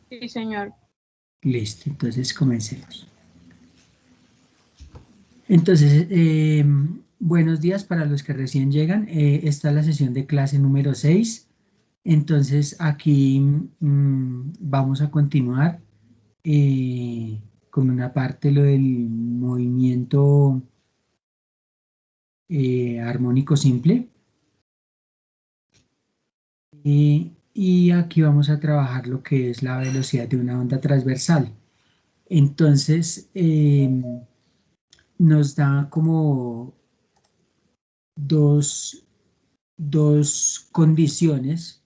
Sí, señor. Listo, entonces comencemos. Entonces, buenos días para los que recién llegan. Esta es la sesión de clase número 6. Entonces, aquí vamos a continuar con una parte, lo del movimiento armónico simple. Y aquí vamos a trabajar lo que es la velocidad de una onda transversal. Entonces, nos da como dos condiciones.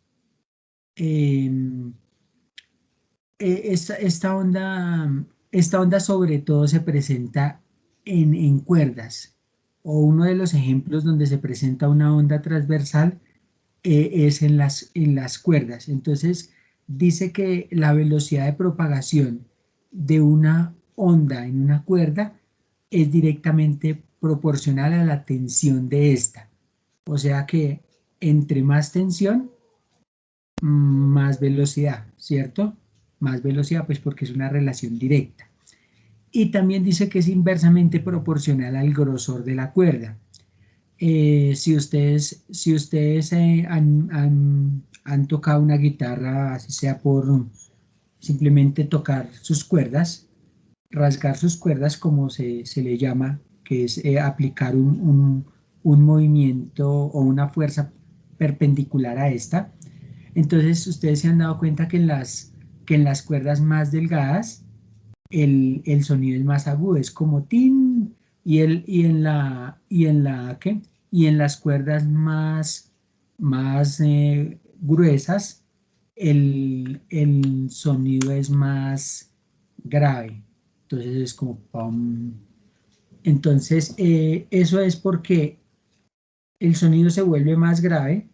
Esta onda sobre todo se presenta en cuerdas, o uno de los ejemplos donde se presenta una onda transversal es en las cuerdas. Entonces, dice que la velocidad de propagación de una onda en una cuerda es directamente proporcional a la tensión de esta. O sea que entre más tensión, más velocidad, ¿cierto? Más velocidad, pues porque es una relación directa. Y también dice que es inversamente proporcional al grosor de la cuerda. Si ustedes han tocado una guitarra, así sea por simplemente tocar sus cuerdas, rasgar sus cuerdas, como se le llama, que es aplicar un movimiento o una fuerza perpendicular a esta. Entonces, ustedes se han dado cuenta que en las cuerdas más delgadas el sonido es más agudo, es como tin, ¿qué? Y en las cuerdas más gruesas, el sonido es más grave. Entonces es como pam. Entonces, eso es porque el sonido se vuelve más grave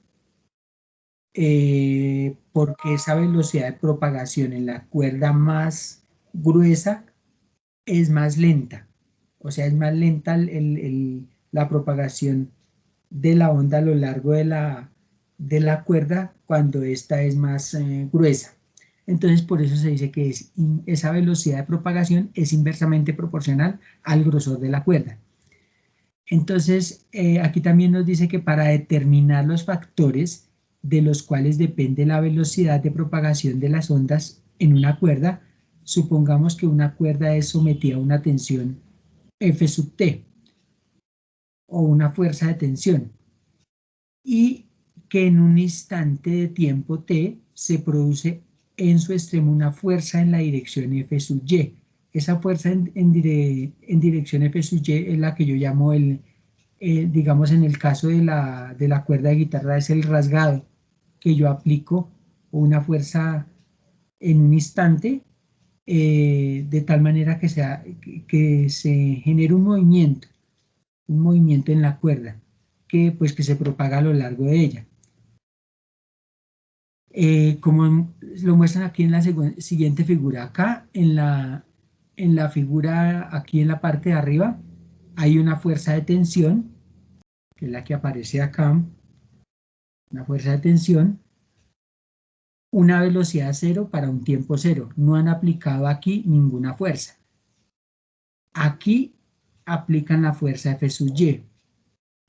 porque esa velocidad de propagación en la cuerda más gruesa es más lenta. O sea, es más lenta la propagación de la onda a lo largo de la cuerda cuando esta es más gruesa. Entonces, por eso se dice que esa velocidad de propagación es inversamente proporcional al grosor de la cuerda. Entonces, aquí también nos dice que para determinar los factores de los cuales depende la velocidad de propagación de las ondas en una cuerda, supongamos que una cuerda es sometida a una tensión F sub T o una fuerza de tensión y que en un instante de tiempo T se produce en su extremo una fuerza en la dirección F sub Y. Esa fuerza en dirección F sub Y es la que yo llamo digamos en el caso de la cuerda de guitarra, es el rasgado que yo aplico una fuerza en un instante de tal manera que se genere un movimiento en la cuerda que se propaga a lo largo de ella. Como lo muestran aquí en la siguiente figura, acá en la figura, aquí en la parte de arriba, hay una fuerza de tensión, que es la que aparece acá, una fuerza de tensión, una velocidad cero para un tiempo cero. No han aplicado aquí ninguna fuerza. Aquí aplican la fuerza F sub Y,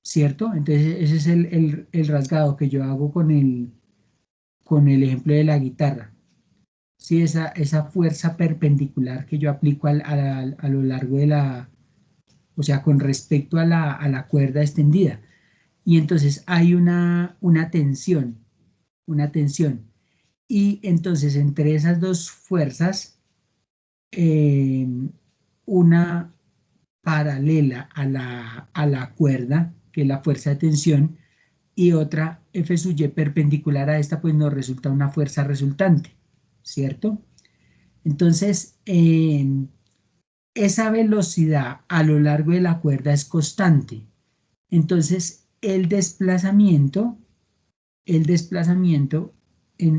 ¿cierto? Entonces ese es el rasgado que yo hago con el ejemplo de la guitarra. Sí, esa fuerza perpendicular que yo aplico a lo largo o sea, con respecto a la cuerda extendida. Y entonces hay una tensión. Y entonces entre esas dos fuerzas, eh, una paralela a la cuerda, que es la fuerza de tensión, y otra F sub Y perpendicular a esta, pues nos resulta una fuerza resultante, ¿cierto? Entonces, esa velocidad a lo largo de la cuerda es constante. Entonces, el desplazamiento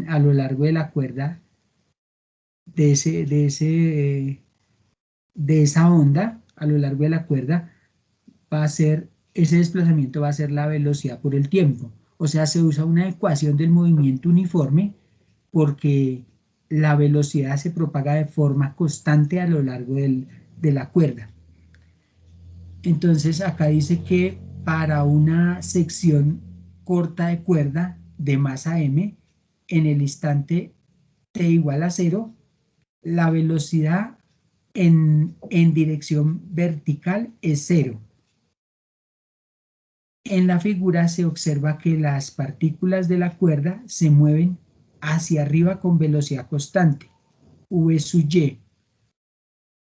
a lo largo de la cuerda de, ese, de, ese, de esa onda, a lo largo de la cuerda, ese desplazamiento va a ser la velocidad por el tiempo. O sea, se usa una ecuación del movimiento uniforme porque la velocidad se propaga de forma constante a lo largo de la cuerda. Entonces acá dice que para una sección corta de cuerda de masa m, en el instante t igual a 0, la velocidad en dirección vertical es 0. En la figura se observa que las partículas de la cuerda se mueven hacia arriba con velocidad constante, v sub y,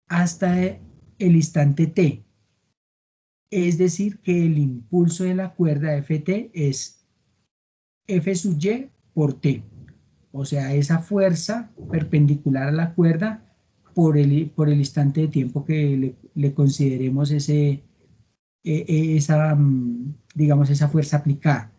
hasta el instante t. Es decir, que el impulso de la cuerda Ft es F sub y por t. O sea, esa fuerza perpendicular a la cuerda por el instante de tiempo que le consideremos digamos, esa fuerza aplicada.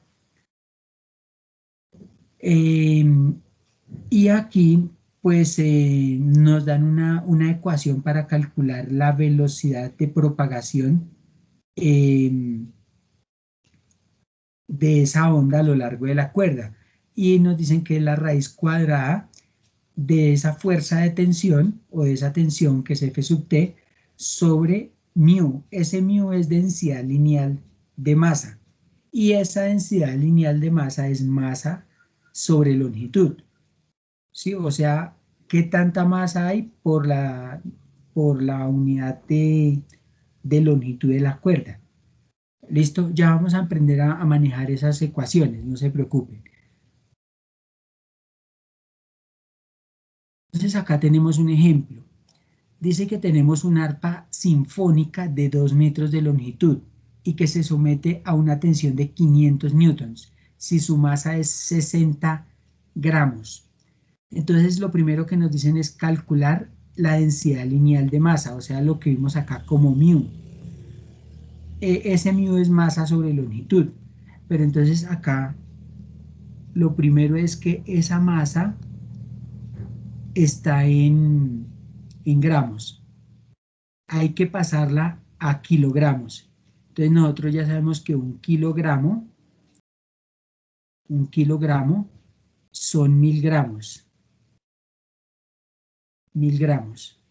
Y aquí, pues, nos dan una ecuación para calcular la velocidad de propagación de esa onda a lo largo de la cuerda. Y nos dicen que es la raíz cuadrada de esa fuerza de tensión o de esa tensión que es F sub t sobre mu. Ese mu es densidad lineal de masa. Y esa densidad lineal de masa es masa sobre longitud. ¿Sí? O sea, ¿qué tanta masa hay por la unidad de longitud de la cuerda? ¿Listo? Ya vamos a aprender a manejar esas ecuaciones, no se preocupen. Entonces acá tenemos un ejemplo. Dice que tenemos una arpa sinfónica de 2 metros de longitud y que se somete a una tensión de 500 newtons si su masa es 60 gramos. Entonces lo primero que nos dicen es calcular la densidad lineal de masa, o sea, lo que vimos acá como mu. Ese mu es masa sobre longitud, pero entonces acá lo primero es que esa masa está en gramos. Hay que pasarla a kilogramos. Entonces nosotros ya sabemos que un kilogramo son 1000 gramos. 1000 gramos.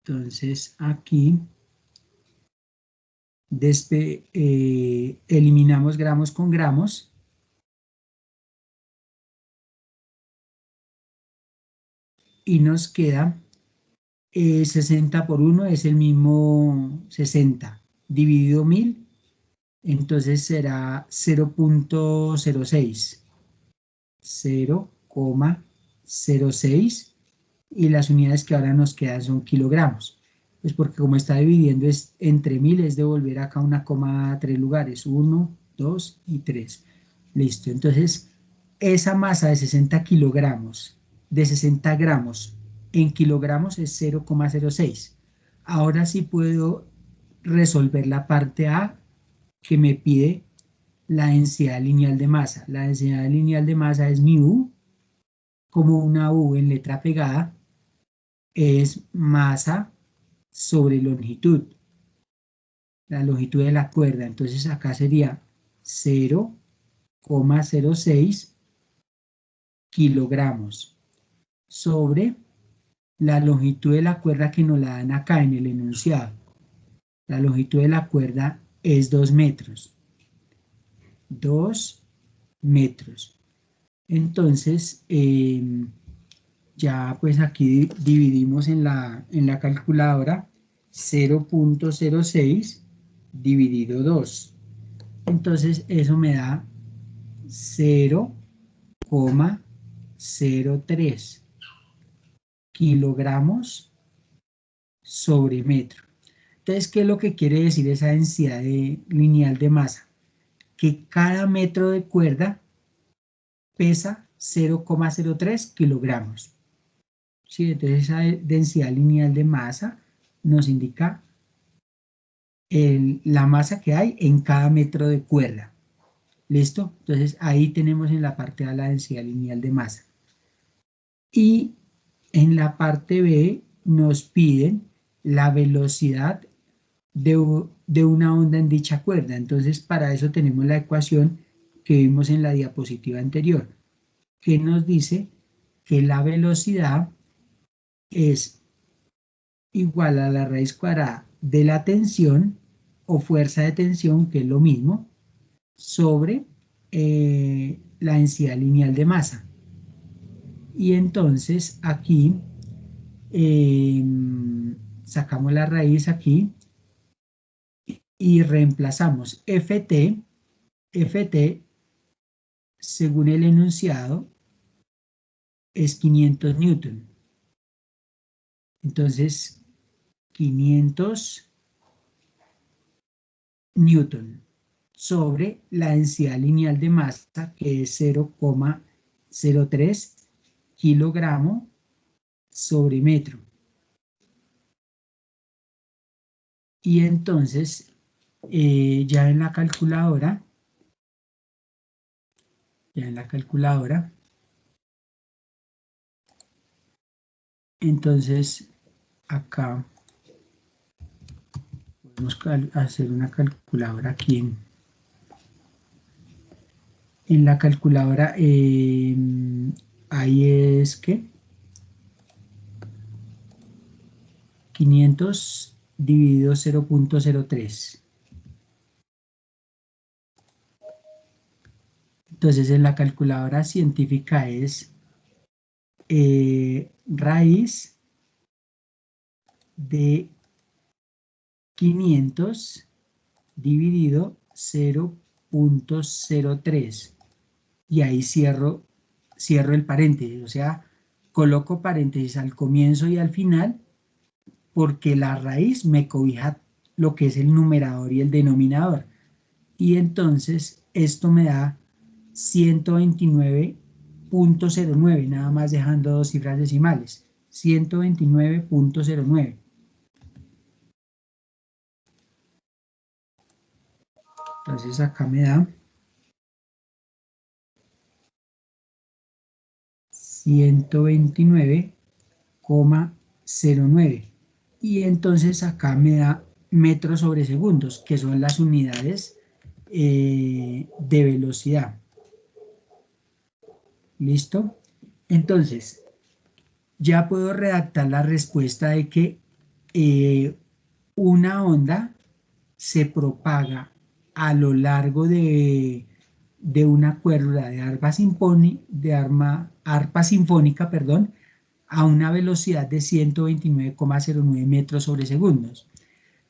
Entonces aquí eliminamos gramos con gramos. Y nos queda 60 por 1 es el mismo 60 dividido 1000, entonces será 0.06, 0,06, y las unidades que ahora nos quedan son kilogramos. Pues porque como está dividiendo entre 1000, es devolver acá una coma a 3 lugares, 1, 2 y 3. Listo, entonces esa masa de 60 kilogramos, de 60 gramos en kilogramos es 0,06. Ahora sí puedo resolver la parte A que me pide la densidad lineal de masa. La densidad lineal de masa es mu, como una U en letra pegada, es masa sobre longitud, la longitud de la cuerda. Entonces acá sería 0,06 kilogramos sobre la longitud de la cuerda que nos la dan acá en el enunciado. La longitud de la cuerda es 2 metros. 2 metros. Entonces, ya pues aquí dividimos en la calculadora 0.06 dividido 2. Entonces, eso me da 0,03 kilogramos sobre metro. Entonces, ¿qué es lo que quiere decir esa densidad lineal de masa? Que cada metro de cuerda pesa 0,03 kilogramos. ¿Sí? Entonces, esa densidad lineal de masa nos indica la masa que hay en cada metro de cuerda. ¿Listo? Entonces, ahí tenemos en la parte A la densidad lineal de masa. Y en la parte B nos piden la velocidad de una onda en dicha cuerda. Entonces, para eso tenemos la ecuación que vimos en la diapositiva anterior, que nos dice que la velocidad es igual a la raíz cuadrada de la tensión o fuerza de tensión, que es lo mismo, sobre la densidad lineal de masa. Y entonces aquí sacamos la raíz aquí y reemplazamos Ft según el enunciado es 500 newton. Entonces 500 newton sobre la densidad lineal de masa, que es 0,03 kilogramo sobre metro. Y entonces ya en la calculadora, entonces acá podemos hacer una calculadora aquí en la calculadora. Ahí es que 500 dividido 0,03. Entonces en la calculadora científica es raíz de 500 dividido 0,03. Y ahí cierro el paréntesis, o sea, coloco paréntesis al comienzo y al final, porque la raíz me cobija lo que es el numerador y el denominador. Y entonces esto me da 129,09, nada más dejando dos cifras decimales, 129,09. Entonces acá me da 129,09. Y entonces acá me da metros sobre segundos, que son las unidades de velocidad. ¿Listo? Entonces, ya puedo redactar la respuesta de que una onda se propaga a lo largo de una cuerda de arpa sinfónica, perdón, a una velocidad de 129,09 metros sobre segundos.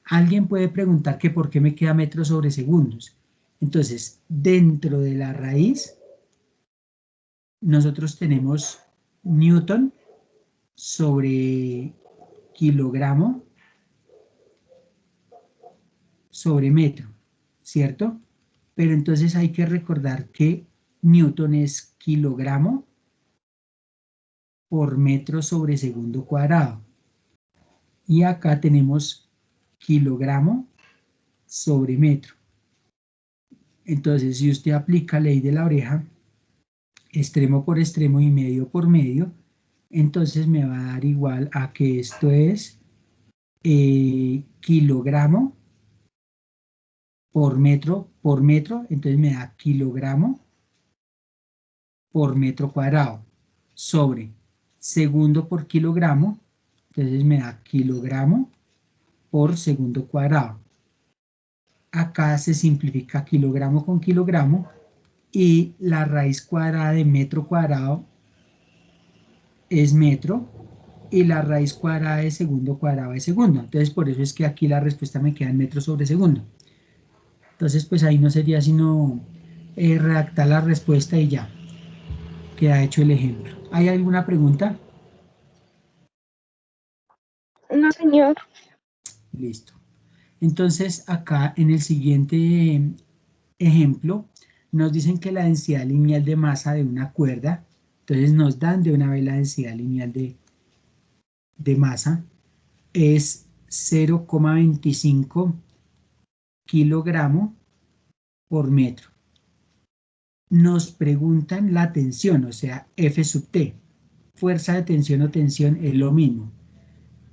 Alguien puede preguntar que por qué me queda metros sobre segundos. Entonces, dentro de la raíz, nosotros tenemos newton sobre kilogramo sobre metro, ¿cierto? Pero entonces hay que recordar que newton es kilogramo por metro sobre segundo cuadrado. Y acá tenemos kilogramo sobre metro. Entonces, si usted aplica ley de la oreja, extremo por extremo y medio por medio, entonces me va a dar igual a que esto es kilogramo por metro, entonces me da kilogramo por metro cuadrado sobre segundo por kilogramo, entonces me da kilogramo por segundo cuadrado. Acá se simplifica kilogramo con kilogramo y la raíz cuadrada de metro cuadrado es metro y la raíz cuadrada de segundo cuadrado es segundo. Entonces por eso es que aquí la respuesta me queda en metros sobre segundo. Entonces pues ahí no sería sino redactar la respuesta y ya queda hecho el ejemplo. ¿Hay alguna pregunta? No, señor. Listo. Entonces acá en el siguiente ejemplo nos dicen que la densidad lineal de masa de una cuerda, entonces nos dan de una vez la densidad lineal de masa, es 0,25 kilogramo por metro. Nos preguntan la tensión, o sea, F sub T. Fuerza de tensión o tensión es lo mismo.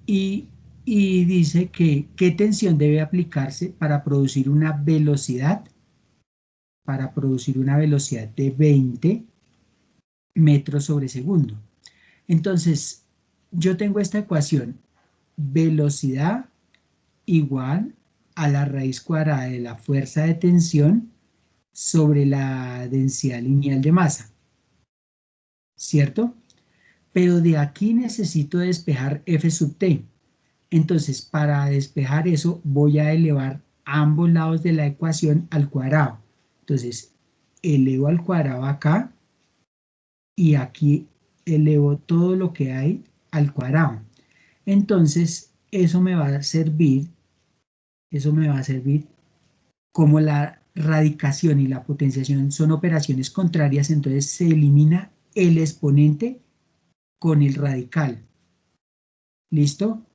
Y y dice que qué tensión debe aplicarse para producir una velocidad, de 20 metros sobre segundo. Entonces, yo tengo esta ecuación, velocidad igual a la raíz cuadrada de la fuerza de tensión sobre la densidad lineal de masa, ¿cierto? Pero de aquí necesito despejar f sub t. Entonces, para despejar eso, voy a elevar ambos lados de la ecuación al cuadrado. Entonces, elevo al cuadrado acá y aquí elevo todo lo que hay al cuadrado. Entonces, eso me va a servir como la radicación y la potenciación son operaciones contrarias, entonces se elimina el exponente con el radical. ¿Listo?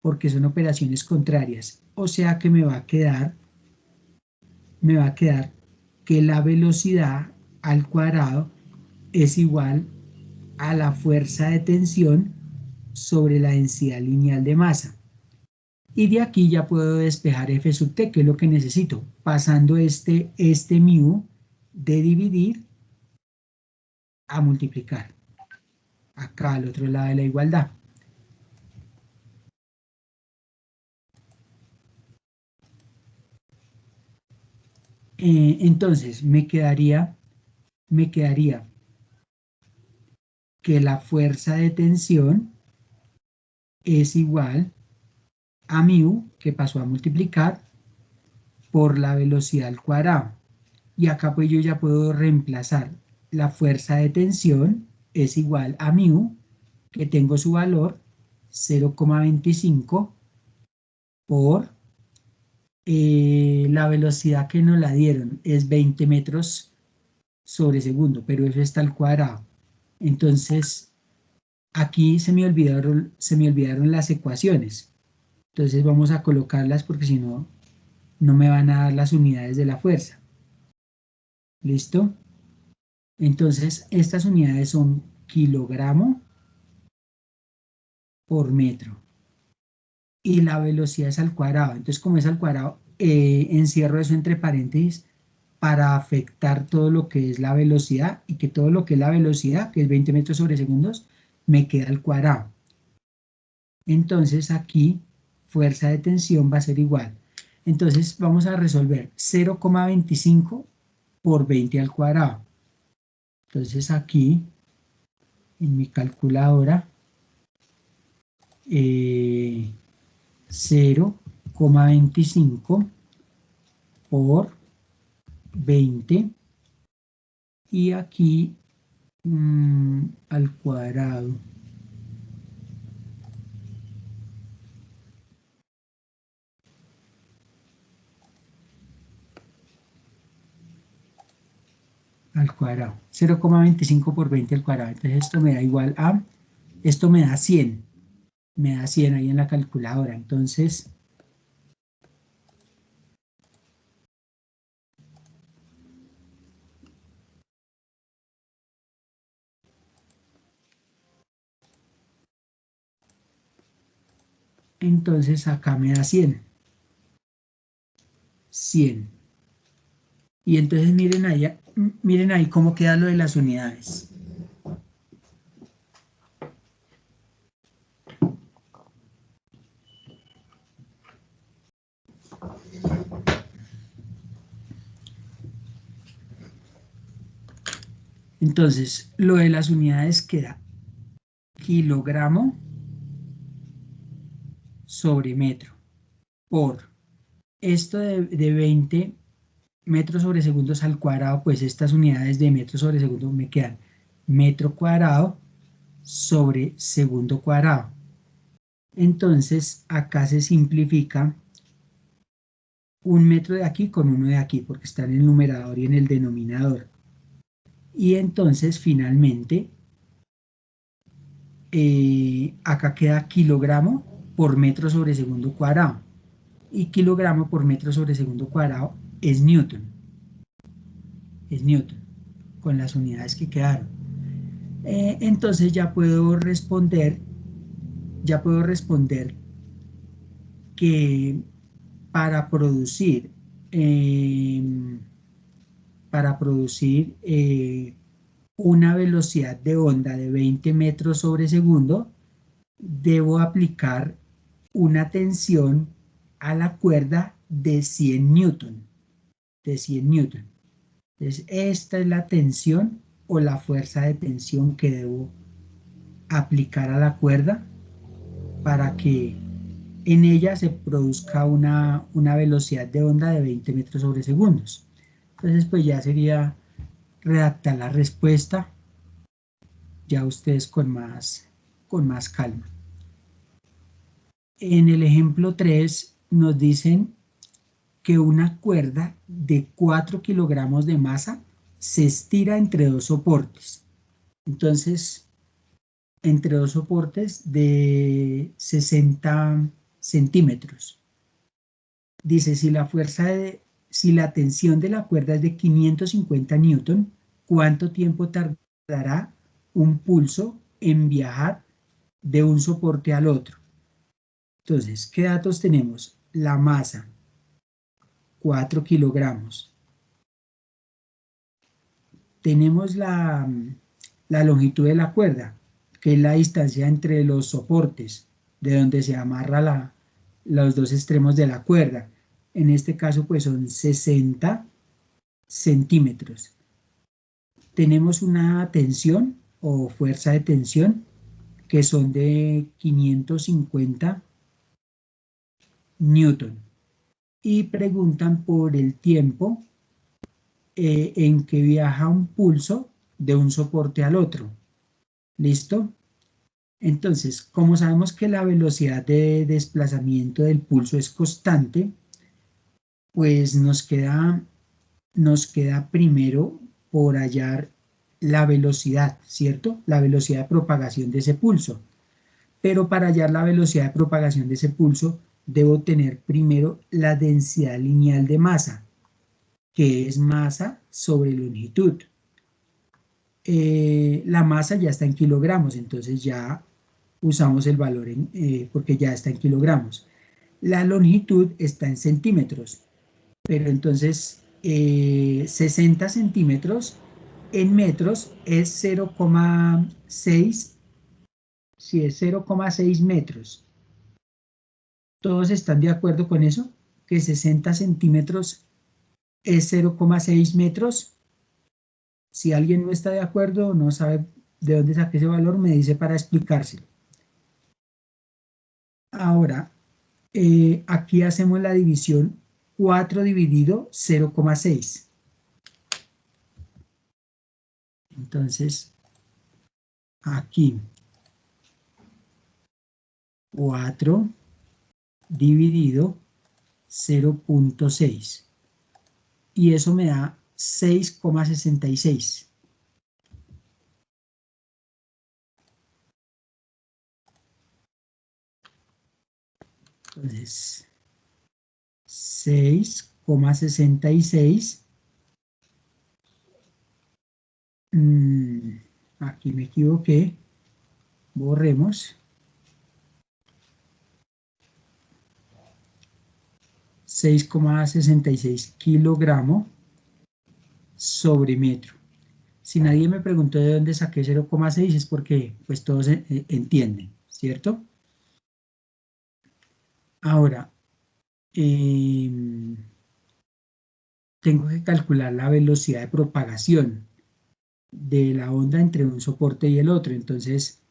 Porque son operaciones contrarias. O sea que me va a quedar que la velocidad al cuadrado es igual a la fuerza de tensión sobre la densidad lineal de masa. Y de aquí ya puedo despejar f sub t, que es lo que necesito, pasando este mu de dividir a multiplicar, acá al otro lado de la igualdad. Entonces me quedaría que la fuerza de tensión es igual a mu, que pasó a multiplicar, por la velocidad al cuadrado. Y acá pues yo ya puedo reemplazar la fuerza de tensión es igual a mu, que tengo su valor 0,25 por la velocidad que nos la dieron es 20 metros sobre segundo, pero eso está al cuadrado. Entonces, aquí se me olvidaron las ecuaciones. Entonces vamos a colocarlas porque si no, no me van a dar las unidades de la fuerza. ¿Listo? Entonces, estas unidades son kilogramo por metro. Y la velocidad es al cuadrado. Entonces, como es al cuadrado, encierro eso entre paréntesis para afectar todo lo que es la velocidad y que todo lo que es la velocidad, que es 20 metros sobre segundos, me queda al cuadrado. Entonces, aquí, fuerza de tensión va a ser igual. Entonces, vamos a resolver 0,25 por 20 al cuadrado. Entonces, aquí, en mi calculadora, 0,25 por 20 y aquí al cuadrado. Al cuadrado. 0,25 por 20 al cuadrado. Entonces esto me da igual a, esto me da 100. Me da 100 ahí en la calculadora. Entonces, acá me da 100. 100. Y entonces miren ahí cómo queda lo de las unidades. Entonces, lo de las unidades queda kilogramo sobre metro por esto de 20 metros sobre segundos al cuadrado, pues estas unidades de metro sobre segundo me quedan metro cuadrado sobre segundo cuadrado. Entonces, acá se simplifica un metro de aquí con uno de aquí, porque está en el numerador y en el denominador. Y entonces, finalmente, acá queda kilogramo por metro sobre segundo cuadrado. Y kilogramo por metro sobre segundo cuadrado es newton. Es newton, con las unidades que quedaron. Entonces ya puedo responder que para producir, una velocidad de onda de 20 metros sobre segundo, debo aplicar una tensión a la cuerda de 100 newton. De 100 newton. Entonces, esta es la tensión o la fuerza de tensión que debo aplicar a la cuerda para que en ella se produzca una velocidad de onda de 20 metros sobre segundos. Entonces, pues ya sería redactar la respuesta, ya ustedes con más calma. En el ejemplo 3 nos dicen que una cuerda de 4 kilogramos de masa se estira entre dos soportes. Entonces, entre dos soportes de 60 centímetros. Dice, si la tensión de la cuerda es de 550 newton, ¿cuánto tiempo tardará un pulso en viajar de un soporte al otro? Entonces, ¿qué datos tenemos? La masa, 4 kilogramos. Tenemos la longitud de la cuerda, que es la distancia entre los soportes, de donde se amarra los dos extremos de la cuerda. En este caso, pues son 60 centímetros. Tenemos una tensión o fuerza de tensión que son de 550 newton. Y preguntan por el tiempo en que viaja un pulso de un soporte al otro. ¿Listo? Entonces, como sabemos que la velocidad de desplazamiento del pulso es constante, pues nos queda primero por hallar la velocidad, ¿cierto? La velocidad de propagación de ese pulso. Pero para hallar la velocidad de propagación de ese pulso, debo tener primero la densidad lineal de masa, que es masa sobre longitud. La masa ya está en kilogramos, entonces ya usamos el valor porque ya está en kilogramos. La longitud está en centímetros, pero entonces 60 centímetros en metros es 0,6, si es 0,6 metros. ¿Todos están de acuerdo con eso? Que 60 centímetros es 0,6 metros. Si alguien no está de acuerdo o no sabe de dónde saqué ese valor, me dice para explicárselo. Ahora, aquí hacemos la división 4 dividido 0,6. Entonces, aquí 4 dividido 0,6. Y eso me da 6,66. Entonces, 6,66. Aquí me equivoqué. Borremos. 6,66 kilogramos sobre metro. Si nadie me preguntó de dónde saqué 0,6 es porque pues todos entienden, ¿cierto? Ahora, tengo que calcular la velocidad de propagación de la onda entre un soporte y el otro. Entonces,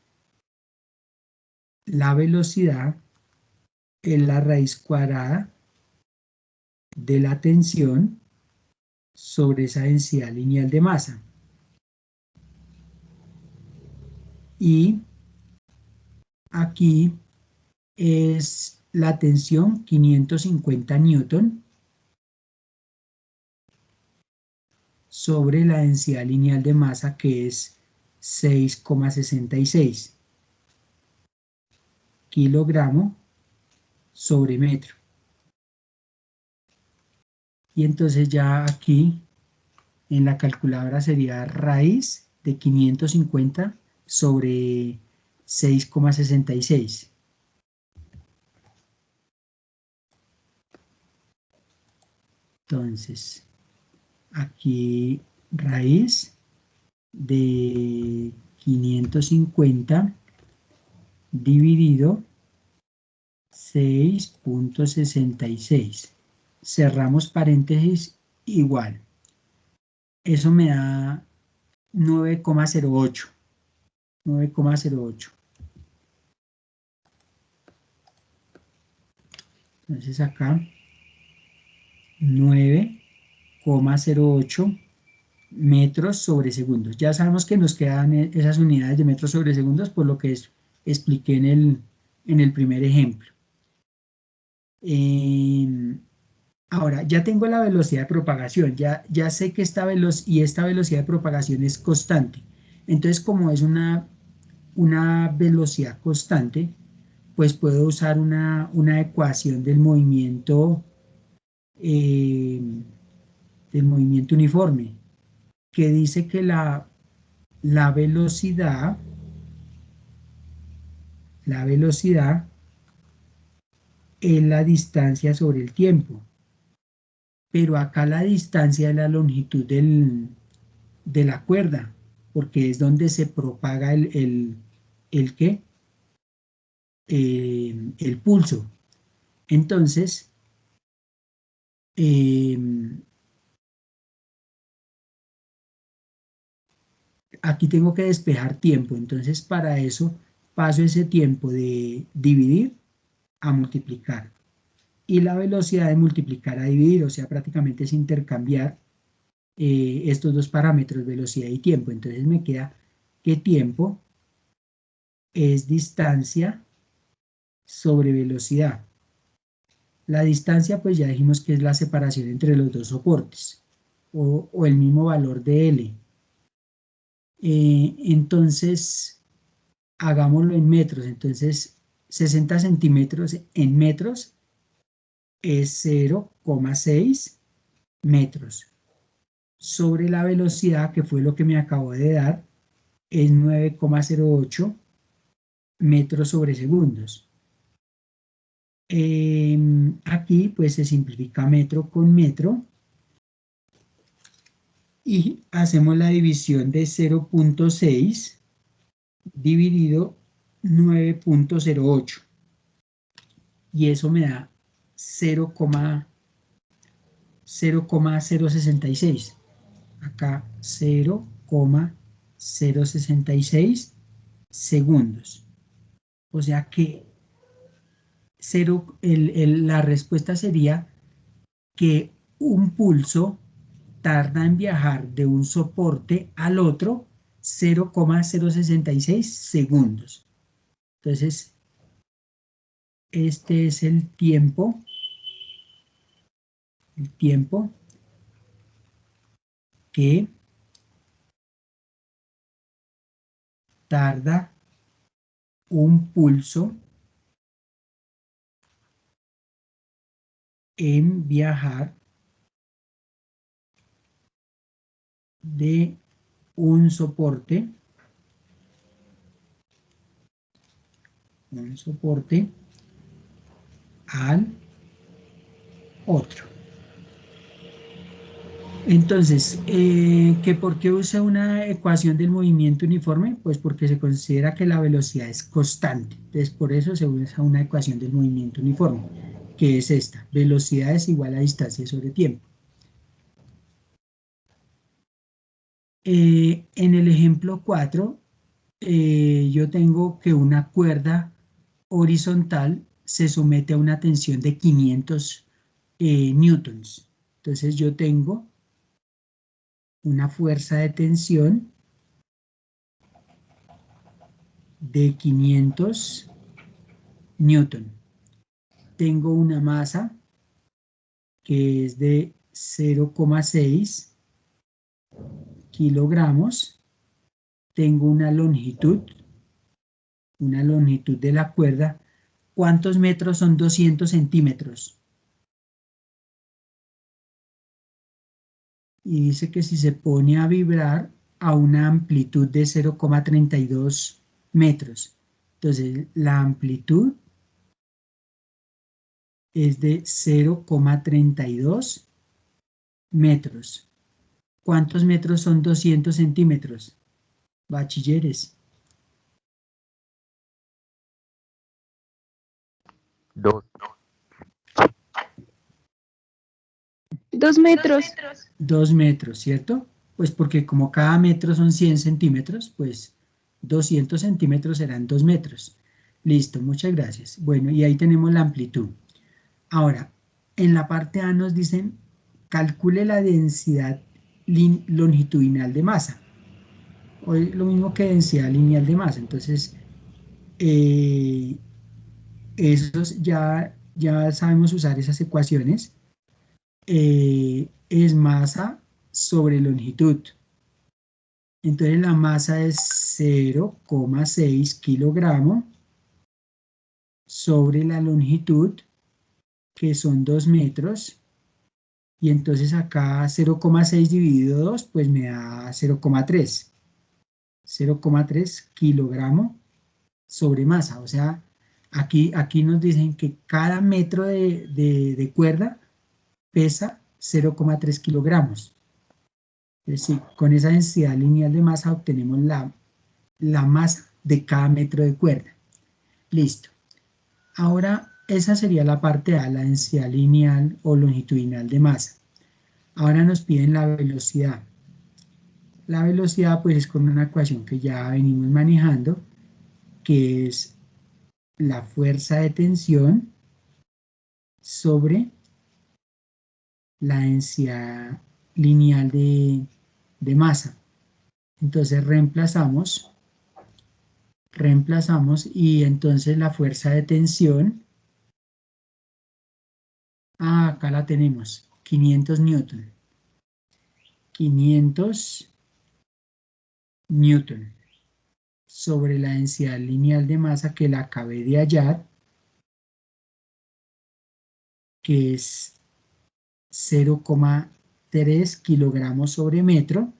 la velocidad es la raíz cuadrada de la tensión sobre esa densidad lineal de masa. Y aquí es la tensión 550 newton sobre la densidad lineal de masa, que es 6,66 kilogramos sobre metro. Y entonces ya aquí en la calculadora sería raíz de 550 sobre 6,66. Entonces, aquí raíz de 550 dividido 6.66. Cerramos paréntesis igual. Eso me da 9,08. 9,08. Entonces acá 9,08 metros sobre segundos. Ya sabemos que nos quedan esas unidades de metros sobre segundos por lo que expliqué en el primer ejemplo. Ahora, ya tengo la velocidad de propagación, ya sé que esta velocidad de propagación es constante. Entonces, como es una velocidad constante, pues puedo usar una ecuación eh, del movimiento uniforme, que dice que la velocidad es la distancia sobre el tiempo. Pero acá la distancia es la longitud de la cuerda, porque es donde se propaga el ¿qué? El pulso. Entonces, eh, aquí tengo que despejar tiempo, entonces para eso paso ese tiempo de dividir a multiplicar. Y la velocidad de multiplicar a dividir, o sea, prácticamente es intercambiar estos dos parámetros, velocidad y tiempo. Entonces me queda que tiempo es distancia sobre velocidad. La distancia, pues ya dijimos que es la separación entre los dos soportes, o el mismo valor de L. Entonces, hagámoslo en metros. Entonces, 60 centímetros en metros es 0,6 metros. Sobre la velocidad, que fue lo que me acabo de dar, es 9,08 metros sobre segundos. Aquí pues se simplifica metro con metro y hacemos la división de 0,6 dividido 9,08 y eso me da 0,066. Acá 0,066 segundos. O sea que la respuesta sería que un pulso tarda en viajar de un soporte al otro 0,066 segundos. Entonces, este es el tiempo que tarda un pulso en viajar de un soporte al otro. Entonces, ¿por qué usa una ecuación del movimiento uniforme? Pues porque se considera que la velocidad es constante. Entonces, por eso se usa una ecuación del movimiento uniforme, que es esta. Velocidad es igual a distancia sobre tiempo. En el ejemplo 4, yo tengo que una cuerda horizontal se somete a una tensión de 500 newtons. Entonces, yo tengo una fuerza de tensión de 500 newton. Tengo una masa que es de 0,6 kilogramos. Tengo una longitud de la cuerda. ¿Cuántos metros son 200 centímetros? Y dice que si se pone a vibrar a una amplitud de 0,32 metros. Entonces, la amplitud es de 0,32 metros. ¿Cuántos metros son 200 centímetros? Bachilleres. 2. 2 metros. 2 metros, ¿cierto? Pues porque como cada metro son 100 centímetros, pues 200 centímetros serán 2 metros. Listo, muchas gracias. Bueno, y ahí tenemos la amplitud. Ahora, en la parte A nos dicen, calcule la densidad longitudinal de masa. O es lo mismo que densidad lineal de masa. Entonces, esos ya sabemos usar esas ecuaciones. Es masa sobre longitud. Entonces la masa es 0,6 kilogramos sobre la longitud, que son 2 metros. Y entonces acá 0,6 dividido 2, pues me da 0,3. 0,3 kilogramos sobre masa. O sea, aquí nos dicen que cada metro de cuerda pesa 0,3 kilogramos. Es decir, con esa densidad lineal de masa obtenemos la masa de cada metro de cuerda. Listo. Ahora, esa sería la parte A, la densidad lineal o longitudinal de masa. Ahora nos piden la velocidad. La velocidad, pues, es con una ecuación que ya venimos manejando, que es la fuerza de tensión sobre la densidad lineal de masa. Entonces reemplazamos y entonces la fuerza de tensión, acá la tenemos, 500 newton. 500 newton sobre la densidad lineal de masa que la acabé de hallar, que es 0,3 kilogramos sobre metro.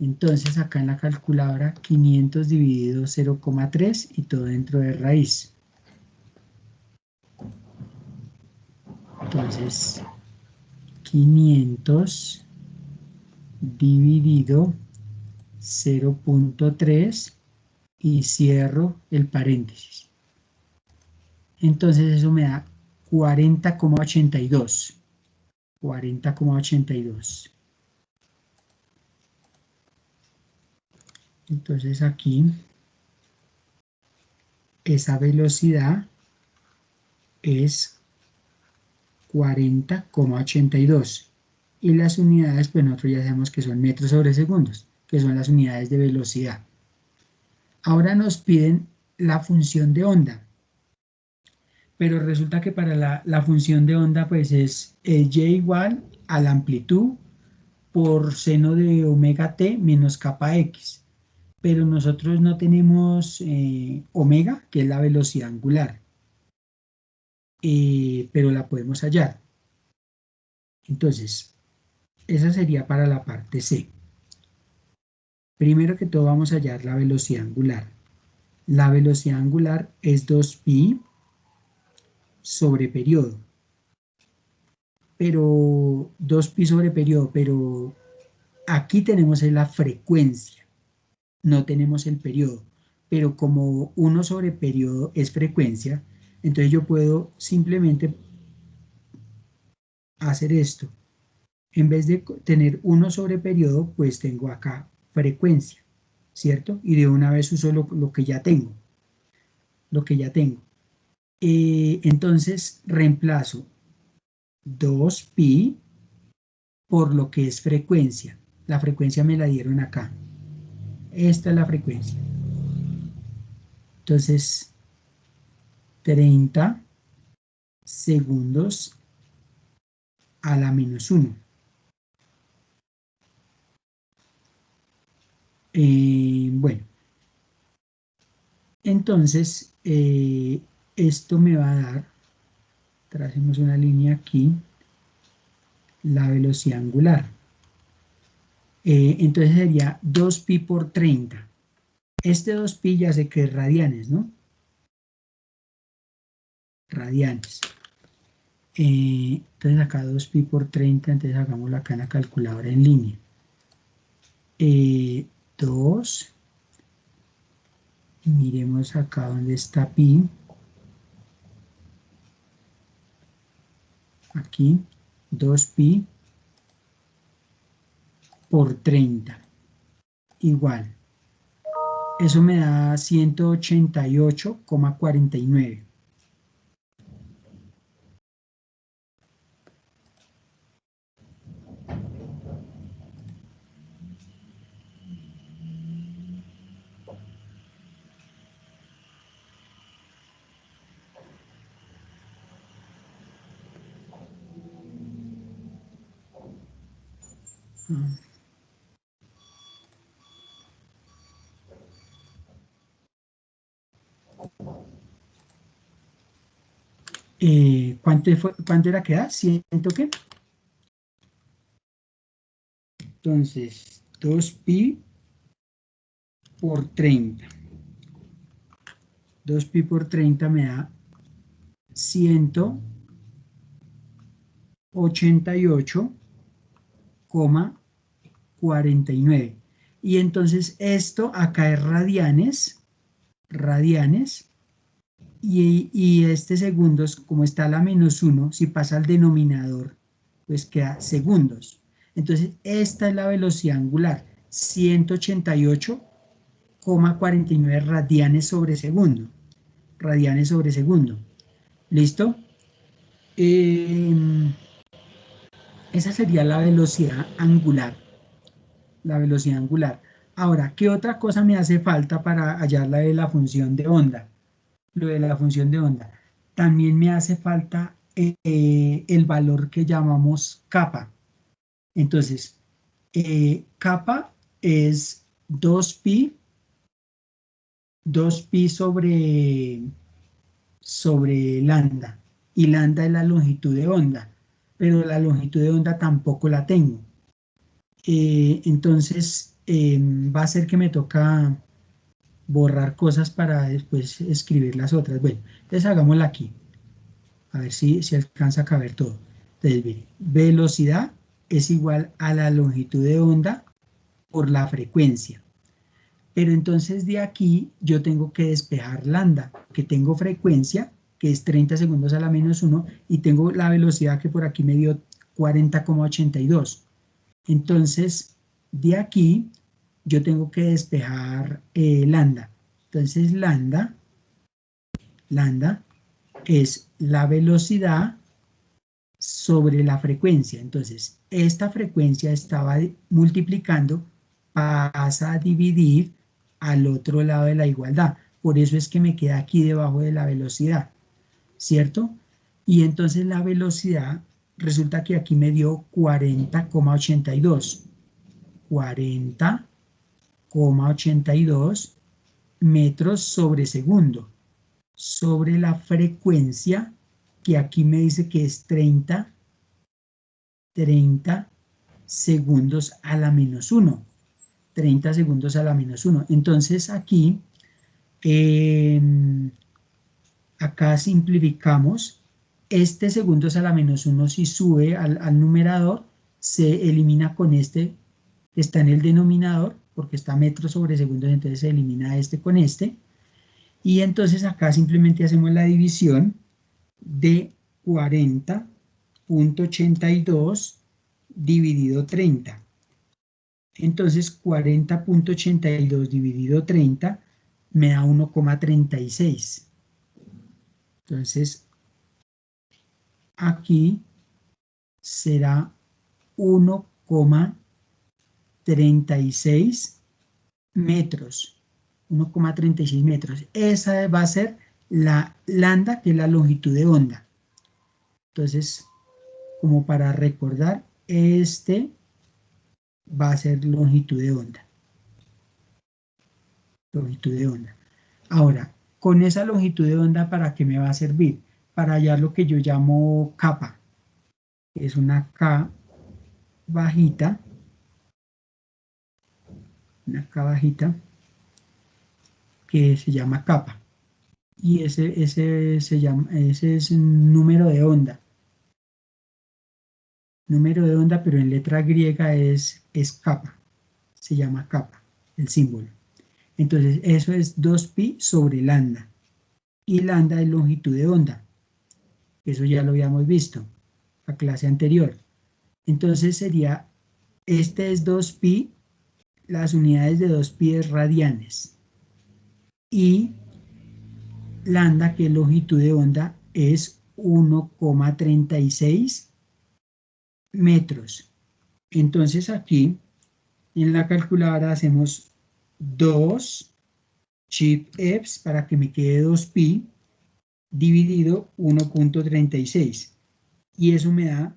Entonces acá en la calculadora 500 dividido 0,3 y todo dentro de raíz. Entonces 500 dividido 0,3 y cierro el paréntesis. Entonces eso me da 40,82. 40,82. Entonces aquí esa velocidad es 40,82. Y las unidades, pues nosotros ya sabemos que son metros sobre segundos, que son las unidades de velocidad. Ahora nos piden la función de onda. Pero resulta que para la función de onda, pues es y igual a la amplitud por seno de omega t menos kappa x. Pero nosotros no tenemos omega, que es la velocidad angular, pero la podemos hallar. Entonces, esa sería para la parte C. Primero que todo vamos a hallar la velocidad angular. La velocidad angular es 2pi sobre periodo. Pero 2pi sobre periodo, pero aquí tenemos la frecuencia, no tenemos el periodo. Pero como 1 sobre periodo es frecuencia, entonces yo puedo simplemente hacer esto. En vez de tener 1 sobre periodo, pues tengo acá frecuencia, ¿cierto? Y de una vez uso lo que ya tengo. Entonces reemplazo 2pi por lo que es frecuencia. La frecuencia me la dieron acá. Esta es la frecuencia. Entonces, 30 segundos a la menos 1. Bueno, entonces esto me va a dar, tracemos una línea aquí, la velocidad angular. Entonces sería 2pi por 30. Este 2pi ya sé que es radianes, ¿no? Radianes. Entonces acá 2pi por 30, entonces hagámoslo acá en la calculadora en línea. 2, miremos acá donde está pi, aquí, 2pi por 30, igual. Eso me da 188,49. ¿Cuánto era que da? ¿100 qué? Entonces, 2pi por 30. 2pi por 30 me da 188,49. Y entonces esto acá es radianes, y este segundos, como está la menos 1, si pasa al denominador, pues queda segundos. Entonces esta es la velocidad angular, 188,49 radianes sobre segundo. ¿Listo? Esa sería la velocidad angular. La velocidad angular. Ahora, ¿qué otra cosa me hace falta para hallar la de la función de onda? Lo de la función de onda. También me hace falta el valor que llamamos kappa. Entonces, kappa es 2pi sobre lambda. Y lambda es la longitud de onda. Pero la longitud de onda tampoco la tengo. Entonces, va a ser que me toca borrar cosas para después escribir las otras. Bueno, entonces hagámosla aquí. A ver si alcanza a caber todo. Entonces, mire, velocidad es igual a la longitud de onda por la frecuencia. Pero entonces de aquí yo tengo que despejar lambda, que tengo frecuencia, que es 30 segundos a la menos 1, y tengo la velocidad que por aquí me dio 40,82. Entonces, de aquí yo tengo que despejar lambda. Entonces, lambda es la velocidad sobre la frecuencia. Entonces, esta frecuencia estaba multiplicando, pasa a dividir al otro lado de la igualdad. Por eso es que me queda aquí debajo de la velocidad, ¿cierto? Y entonces la velocidad, resulta que aquí me dio 40,82. 40,82 metros sobre segundo, sobre la frecuencia que aquí me dice que es 30 segundos a la menos 1. 30 segundos a la menos 1. Entonces aquí, acá simplificamos. Este segundos a la menos 1, si sube al numerador, se elimina con este que está en el denominador, porque está metros sobre segundos, entonces se elimina este con este. Y entonces acá simplemente hacemos la división de 40,82 dividido 30. Entonces 40,82 dividido 30 me da 1,36. Entonces aquí será 1,36 metros. 1,36 metros. Esa va a ser la lambda, que es la longitud de onda. Entonces, como para recordar, este va a ser longitud de onda. Longitud de onda. Ahora, con esa longitud de onda, ¿para qué me va a servir? Para hallar lo que yo llamo kappa. Es una K bajita. Una K bajita que se llama kappa. Y ese es un número de onda. número de onda, pero en letra griega es kappa, se llama kappa, el símbolo. Entonces, eso es 2pi sobre lambda, y lambda es longitud de onda. Eso ya lo habíamos visto, la clase anterior. Entonces sería, este es 2pi, las unidades de 2pi es radianes. Y lambda, que es longitud de onda, es 1,36 metros. Entonces aquí, en la calculadora hacemos 2 shift-fs para que me quede 2pi dividido 1,36. Y eso me da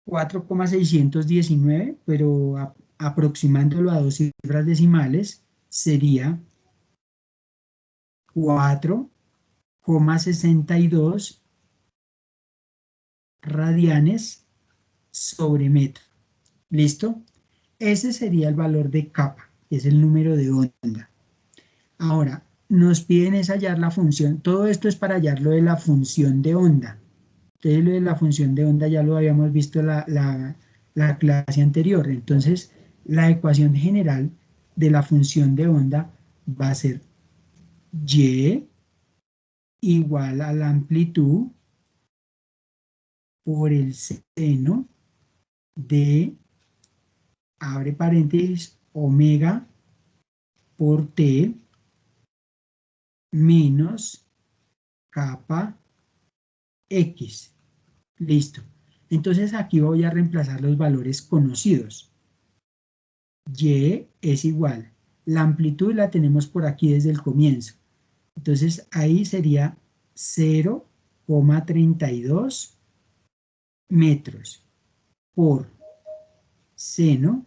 4,619, pero aproximándolo a dos cifras decimales, sería 4,62 radianes sobre metro. ¿Listo? Ese sería el valor de kappa, que es el número de onda. Ahora, nos piden es hallar la función. Todo esto es para hallar lo de la función de onda. Entonces, lo de la función de onda ya lo habíamos visto la clase anterior. Entonces, la ecuación general de la función de onda va a ser y igual a la amplitud por el seno de, abre paréntesis, omega por t menos kappa x. Listo. Entonces aquí voy a reemplazar los valores conocidos. Y es igual. La amplitud la tenemos por aquí desde el comienzo. Entonces ahí sería 0,32 metros por seno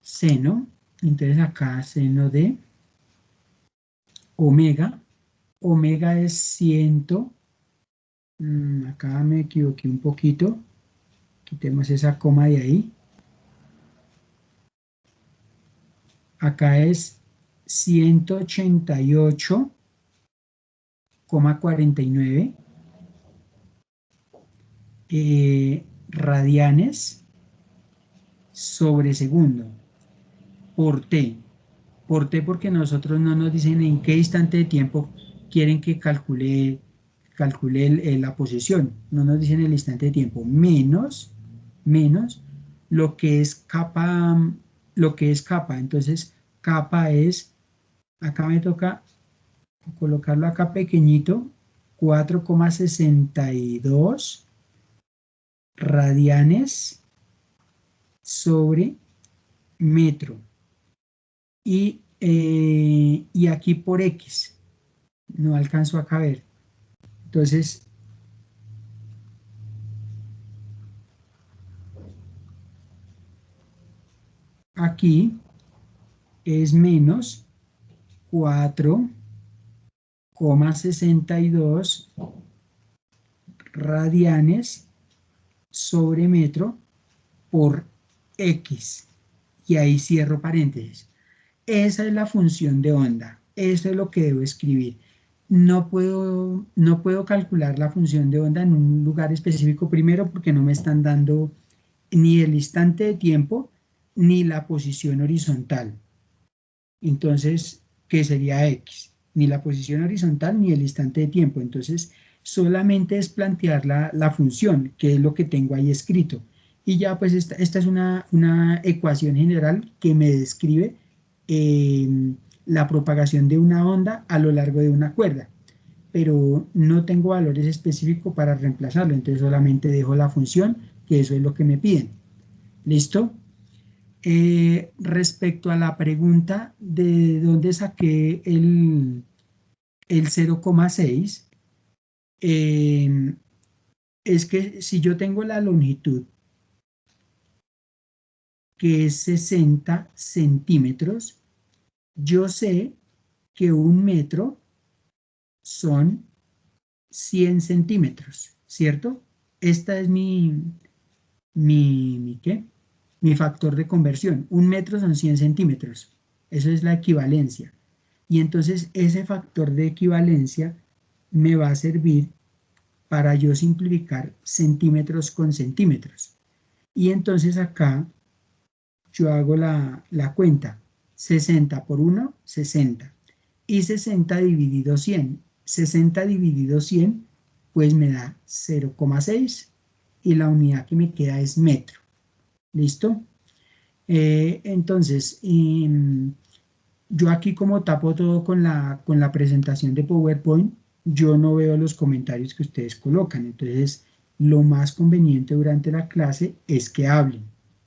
seno, entonces acá seno de omega, omega es 100, acá me equivoqué un poquito, quitemos esa coma de ahí, acá es 188,49 radianes sobre segundo por t. Por t porque nosotros no nos dicen en qué instante de tiempo quieren que calcule la posición. No nos dicen el instante de tiempo. Menos lo que es kappa, Entonces, kappa es, acá me toca colocarlo acá pequeñito, 4,62 radianes sobre metro. Y aquí por X, no alcanzo a caber. Entonces, aquí es menos 4,62 radianes sobre metro por X. Y ahí cierro paréntesis. Esa es la función de onda. Eso es lo que debo escribir. No puedo calcular la función de onda en un lugar específico primero porque no me están dando ni el instante de tiempo ni la posición horizontal. Entonces, ¿qué sería X? Ni la posición horizontal ni el instante de tiempo. Entonces, solamente es plantear la función, que es lo que tengo ahí escrito. Y ya, pues, esta es una ecuación general que me describe la propagación de una onda a lo largo de una cuerda. Pero no tengo valores específicos para reemplazarlo. Entonces, solamente dejo la función, que eso es lo que me piden. ¿Listo? Respecto a la pregunta de dónde saqué el 0,6, es que si yo tengo la longitud, que es 60 centímetros, yo sé que un metro son 100 centímetros, ¿cierto? Esta es ¿qué? mi factor de conversión. 1 metro son 100 centímetros. Eso es la equivalencia. Y entonces ese factor de equivalencia me va a servir para yo simplificar centímetros con centímetros. Y entonces acá yo hago la cuenta. 60 por 1, 60. Y 60 dividido 100. 60 dividido 100, pues me da 0,6. Y la unidad que me queda es metro. ¿Listo? Entonces, yo aquí como tapo todo con la presentación de PowerPoint, yo no veo los comentarios que ustedes colocan. Entonces, lo más conveniente durante la clase es que hablen,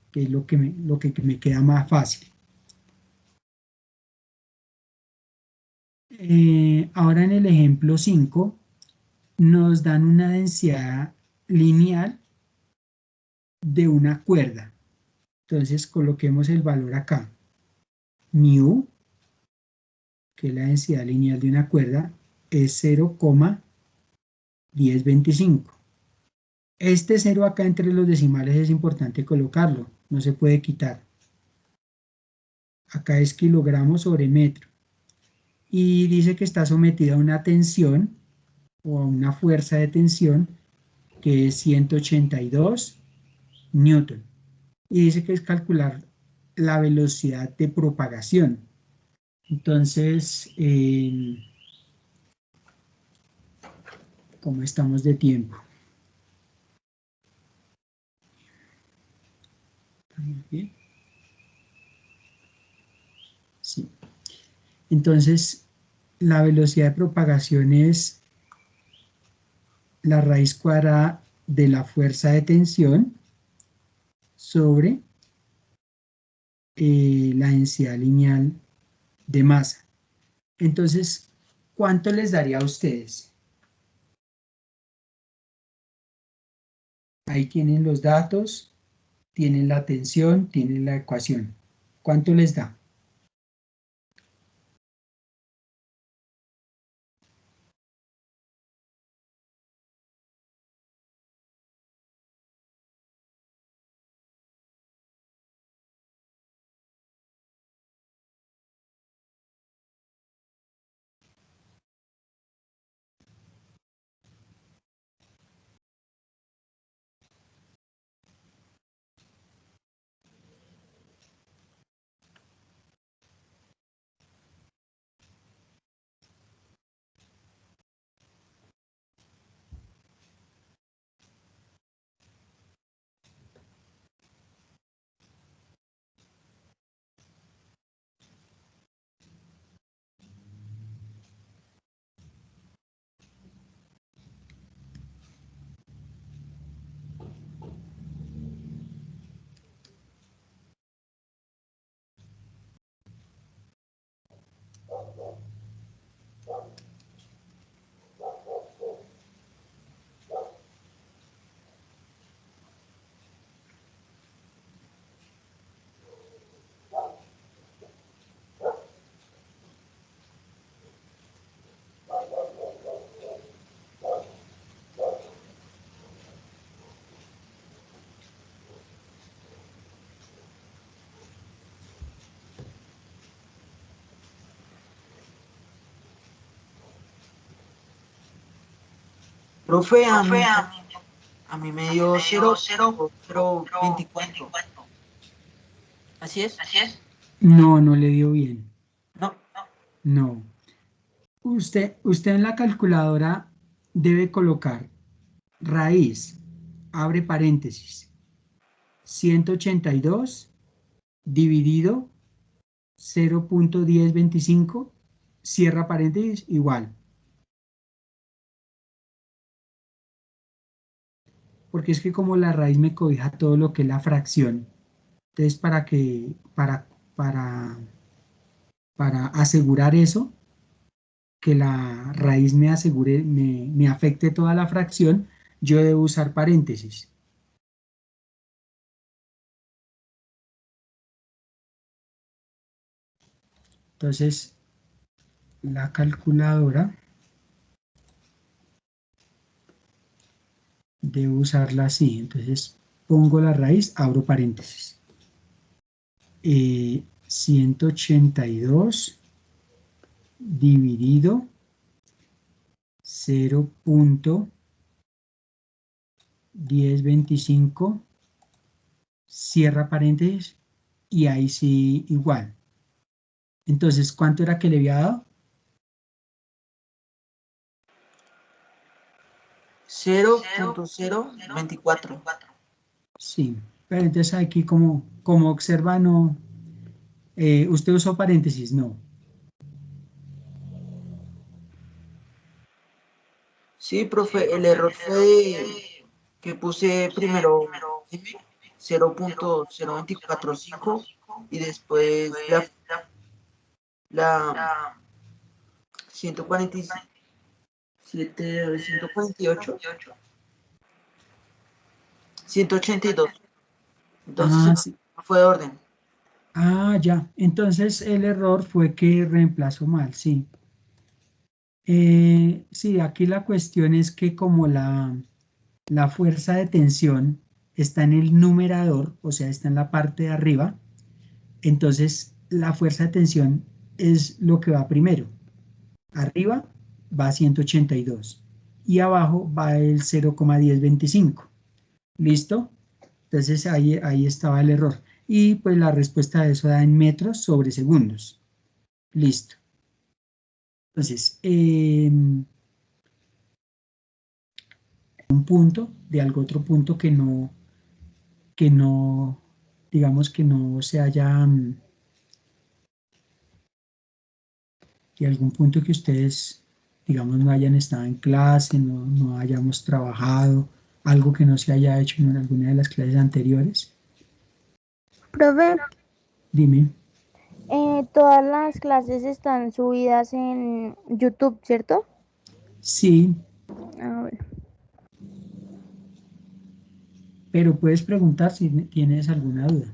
que es lo que me queda más fácil. Ahora en el ejemplo 5, nos dan una densidad lineal de una cuerda. Entonces, coloquemos el valor acá. Mu, que es la densidad lineal de una cuerda, es 0,1025. Este 0 acá entre los decimales es importante colocarlo, no se puede quitar. Acá es kilogramos sobre metro. Y dice que está sometida a una tensión o a una fuerza de tensión que es 182 newton. Y dice que es calcular la velocidad de propagación. Entonces, ¿cómo estamos de tiempo? ¿Bien? Sí. Entonces, la velocidad de propagación es la raíz cuadrada de la fuerza de tensión sobre la densidad lineal de masa. Entonces, ¿cuánto les daría a ustedes? Ahí tienen los datos, tienen la tensión, tienen la ecuación. ¿Cuánto les da? Profe, a mí me dio 0,24. ¿Así es? No, no le dio bien. No. No. Usted en la calculadora debe colocar raíz, abre paréntesis, 182 dividido 0,1025, cierra paréntesis, igual. Porque es que como la raíz me cobija todo lo que es la fracción, entonces para asegurar eso, que la raíz me asegure, me afecte toda la fracción, yo debo usar paréntesis. Entonces, la calculadora debo usarla así. Entonces, pongo la raíz, abro paréntesis. 182 dividido 0.1025, cierra paréntesis, y ahí sí igual. Entonces, ¿cuánto era que le había dado? 0.024. Sí, pero entonces aquí como observa, no, ¿usted usó paréntesis? No. Sí, profe, el error fue que puse primero 0.0245 y después la 147, 148, 182. Entonces Ah, sí. fue de orden. Ah, ya. Entonces el error fue que reemplazó mal, sí. Sí, aquí la cuestión es que como la fuerza de tensión está en el numerador, o sea, está en la parte de arriba, entonces la fuerza de tensión es lo que va primero. Arriba va 182 y abajo va el 0,1025. ¿Listo? Entonces ahí estaba el error. Y pues la respuesta de eso da en metros sobre segundos. Listo. Entonces, un punto de algo otro punto que no, digamos que no se haya, de algún punto que ustedes, digamos, no hayan estado en clase, no hayamos trabajado, algo que no se haya hecho en alguna de las clases anteriores. Profe, Dime. todas las clases están subidas en YouTube, ¿cierto? Sí, Ah, bueno. pero puedes preguntar si tienes alguna duda.